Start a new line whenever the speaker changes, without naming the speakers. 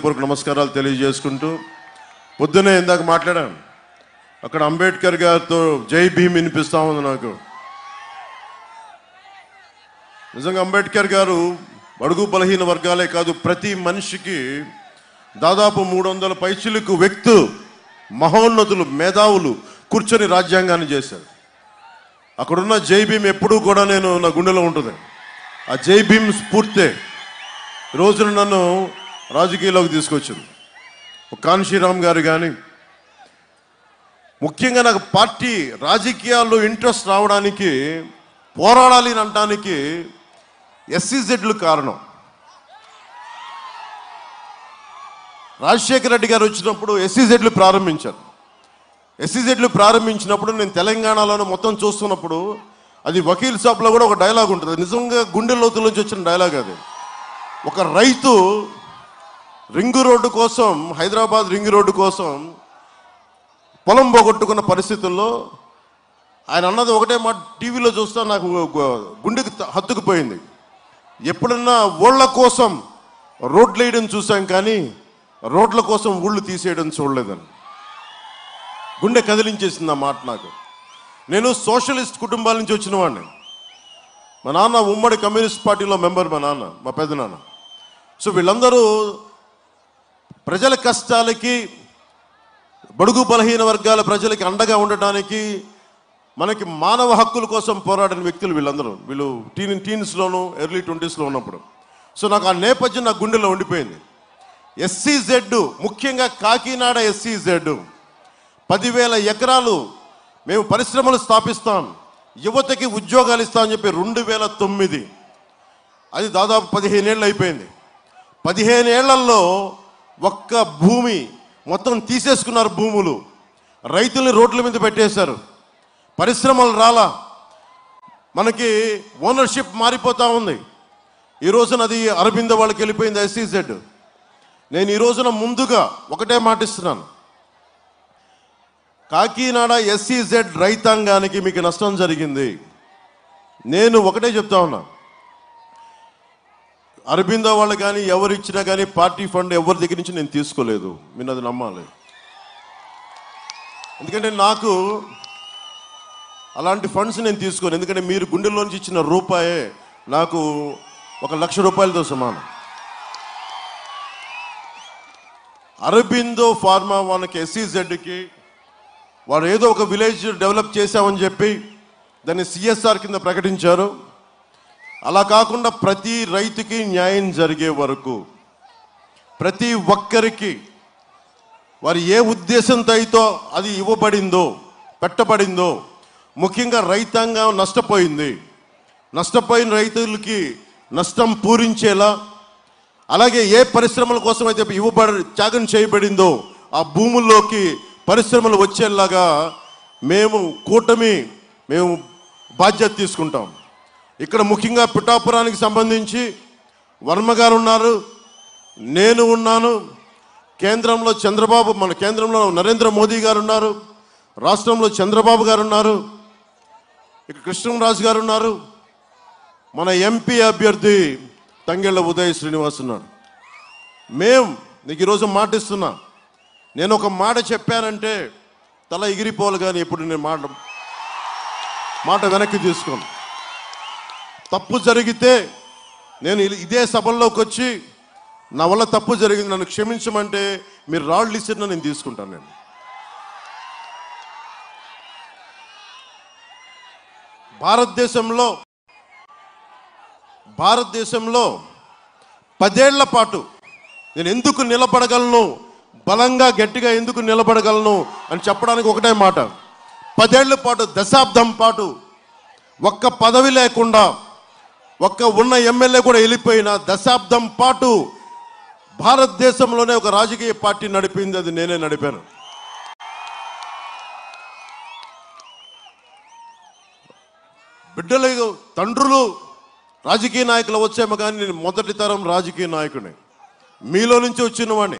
హృదయపూర్వక నమస్కారాలు తెలియజేసుకుంటూ పొద్దునే ఇందాక మాట్లాడాను. అక్కడ అంబేద్కర్ గారితో జై భీమ్ వినిపిస్తా ఉంది నాకు. నిజంగా అంబేద్కర్ గారు బడుగు బలహీన వర్గాలే కాదు, ప్రతి మనిషికి దాదాపు 300 పైచిలకు వ్యక్తులు, మహోన్నతులు, మేధావులు కూర్చొని రాజ్యాంగాన్ని చేశారు. అక్కడున్న జై భీమ్ ఎప్పుడూ కూడా నా గుండెలో ఉంటుంది. ఆ జై భీమ్ స్ఫూర్తే రోజున నన్ను రాజకీయాల్లోకి తీసుకొచ్చింది. కాన్షీరామ్ గారు కానీ, ముఖ్యంగా నాకు పార్టీ రాజకీయాల్లో ఇంట్రెస్ట్ రావడానికి, పోరాడాలి అనడానికి ఎస్సీజెడ్లు కారణం. రాజశేఖర రెడ్డి గారు వచ్చినప్పుడు ఎస్సీజెడ్లు ప్రారంభించారు. ఎస్సీజెడ్లు ప్రారంభించినప్పుడు నేను తెలంగాణలోనే మొత్తం చూస్తున్నప్పుడు అది వకీల్ సాబ్లో కూడా ఒక డైలాగ్ ఉంటుంది. నిజంగా గుండె లోతుల నుంచి వచ్చిన డైలాగ్ అది. ఒక రైతు రింగు రోడ్డు కోసం, హైదరాబాద్ రింగు రోడ్డు కోసం పొలం పోగొట్టుకున్న పరిస్థితుల్లో ఆయన అన్నది ఒకటే మాట, టీవీలో చూస్తా నాకు గుండెకి హత్తుకుపోయింది. ఎప్పుడన్నా ఊళ్ళ కోసం రోడ్లు వేయడం చూసాం కానీ రోడ్ల కోసం ఊళ్ళు తీసేయడం చూడలేదని గుండె కదిలించేసింది ఆ మాట నాకు. నేను సోషలిస్ట్ కుటుంబాల నుంచి వచ్చిన వాడిని. మా నాన్న ఉమ్మడి కమ్యూనిస్ట్ పార్టీలో మెంబర్, మా పెద్దనాన్న. సో వీళ్ళందరూ ప్రజల కష్టాలకి, బడుగు బలహీన వర్గాల ప్రజలకి అండగా ఉండటానికి, మనకి మానవ హక్కుల కోసం పోరాడిన వ్యక్తులు వీళ్ళందరూ. వీళ్ళు టీన్స్లోను ఎర్లీ 20స్లో ఉన్నప్పుడు. సో నాకు ఆ నేపథ్యం నా గుండెలో ఉండిపోయింది. ఎస్సీజెడ్, ముఖ్యంగా కాకినాడ ఎస్సీజెడ్ 10,000 ఎకరాలు మేము పరిశ్రమలు స్థాపిస్తాం, యువతకి ఉద్యోగాలు ఇస్తామని చెప్పి 2009, అది దాదాపు 15 ఏళ్ళు అయిపోయింది. 15 ఏళ్లలో ఒక్క భూమి మొత్తం తీసేసుకున్నారు. భూములు, రైతుల్ని రోడ్ల మీద పెట్టేశారు. పరిశ్రమలు రాలా, మనకి ఓనర్షిప్ మారిపోతూ ఉంది. ఈ రోజున అది అరబింద వాళ్ళకి వెళ్ళిపోయింది ఎస్సీజెడ్. నేను ఈ రోజున ముందుగా ఒకటే మాటిస్తున్నాను, కాకినాడ ఎస్సీజెడ్ రైతాంగానికి మీకు నష్టం జరిగింది. నేను ఒకటే చెప్తా ఉన్నా, అరబిందో వాళ్ళు కానీ ఎవరు ఇచ్చినా కానీ పార్టీ ఫండ్ ఎవరి దగ్గర నుంచి నేను తీసుకోలేదు. మీరు అది నమ్మాలి. ఎందుకంటే నాకు అలాంటి ఫండ్స్ నేను తీసుకోను. ఎందుకంటే మీరు గుండెల్లోంచి ఇచ్చిన రూపాయే నాకు 1,00,000 రూపాయలతో సమానం. అరబిందో ఫార్మా వాళ్ళకి ఎస్సీజెడ్కి వాడు ఏదో ఒక విలేజ్ డెవలప్ చేశామని చెప్పి దాన్ని సిఎస్ఆర్ కింద ప్రకటించారు. అలా కాకుండా ప్రతి రైతుకి న్యాయం జరిగే వరకు, ప్రతి ఒక్కరికి వారు ఏ ఉద్దేశంతో అయితే అది ఇవ్వబడిందో, పెట్టబడిందో, ముఖ్యంగా రైతాంగం నష్టపోయింది, నష్టపోయిన రైతులకి నష్టం పూరించేలా, అలాగే ఏ పరిశ్రమల కోసం అయితే త్యాగం చేయబడిందో ఆ భూముల్లోకి పరిశ్రమలు వచ్చేలాగా మేము బాధ్యత తీసుకుంటాం. ఇక్కడ ముఖ్యంగా పిఠాపురానికి సంబంధించి వర్మ గారు ఉన్నారు, నేను ఉన్నాను, కేంద్రంలో మన కేంద్రంలో నరేంద్ర మోదీ గారు ఉన్నారు, రాష్ట్రంలో చంద్రబాబు గారు ఉన్నారు, ఇక్కడ కృష్ణరాజు గారు ఉన్నారు, మన ఎంపీ అభ్యర్థి తంగెళ్ళ ఉదయ్ శ్రీనివాస్ ఉన్నాడు. నీకు ఈరోజు మాట ఇస్తున్నా, నేను ఒక మాట చెప్పానంటే తల ఎగిరిపోవాలి, కానీ ఎప్పుడు నేను మాట వెనక్కి తీసుకోను. తప్పు జరిగితే నేను ఇదే సభల్లోకి వచ్చి నా వల్ల తప్పు జరిగింది, నన్ను క్షమించమంటే మీరు రాళ్ళు ఇచ్చినా నేను తీసుకుంటాను. నేను భారతదేశంలో 10 ఏళ్ల పాటు నేను ఎందుకు నిలబడగలను, బలంగా గట్టిగా ఎందుకు నిలబడగలను అని చెప్పడానికి ఒకటే మాట. 10 ఏళ్ల పాటు, దశాబ్దం పాటు ఒక్క పదవి లేకుండా, ఒక్క ఉన్న ఎమ్మెల్యే కూడా వెళ్ళిపోయిన దశాబ్దం పాటు భారతదేశంలోనే ఒక రాజకీయ పార్టీ నడిపింది, అది నేనే నడిపాను. బిడ్డలు, తండ్రులు రాజకీయ నాయకులు వచ్చేమో కానీ నేను మొదటి తరం రాజకీయ నాయకుడిని, మీలో నుంచి వచ్చిన వాడిని.